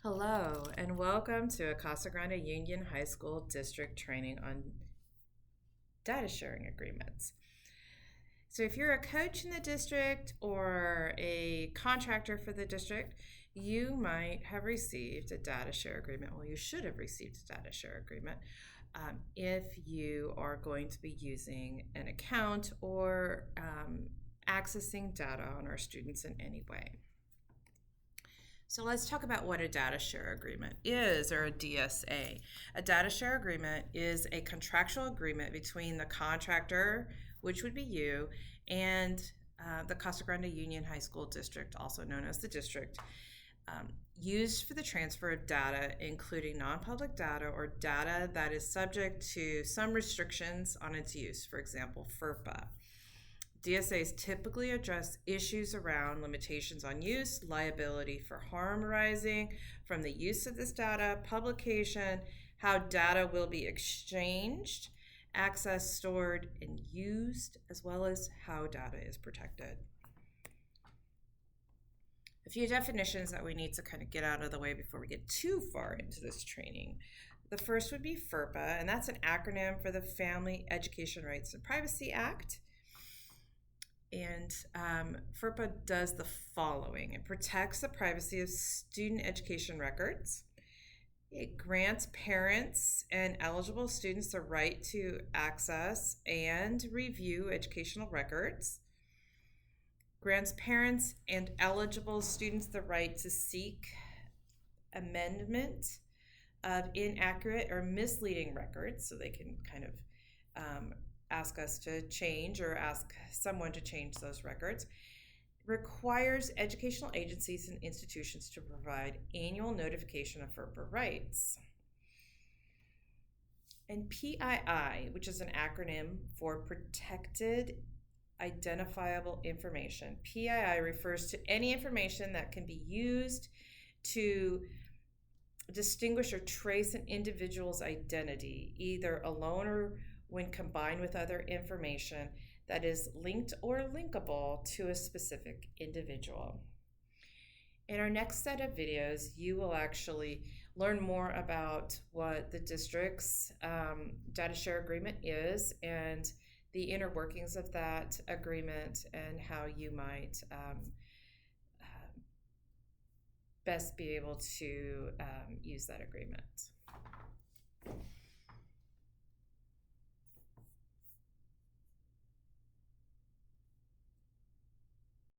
Hello, and welcome to a Casa Grande Union High School District training on data sharing agreements. So if you're a coach in the district or a contractor for the district, you might have received a data share agreement. Well, you should have received a data share agreement if you are going to be using an account or accessing data on our students in any way. So let's talk about what a data share agreement is, or a DSA. A data share agreement is a contractual agreement between the contractor, which would be you, and the Casa Grande Union High School District, also known as the district, used for the transfer of data, including non-public data or data that is subject to some restrictions on its use, for example, FERPA. DSAs typically address issues around limitations on use, liability for harm arising from the use of this data, publication, how data will be exchanged, accessed, stored, and used, as well as how data is protected. A few definitions that we need to kind of get out of the way before we get too far into this training. The first would be FERPA, and that's an acronym for the Family Education Rights and Privacy Act. And FERPA does the following. It protects the privacy of student education records. It grants parents and eligible students the right to access and review educational records. Grants parents and eligible students the right to seek amendment of inaccurate or misleading records, so they can kind of ask us to change or ask someone to change those records. Requires educational agencies and institutions to provide annual notification of FERPA rights. And PII, which is an acronym for Protected Identifiable Information. PII refers to any information that can be used to distinguish or trace an individual's identity, either alone or when combined with other information that is linked or linkable to a specific individual. In our next set of videos, you will actually learn more about what the district's data share agreement is and the inner workings of that agreement and how you might best be able to use that agreement.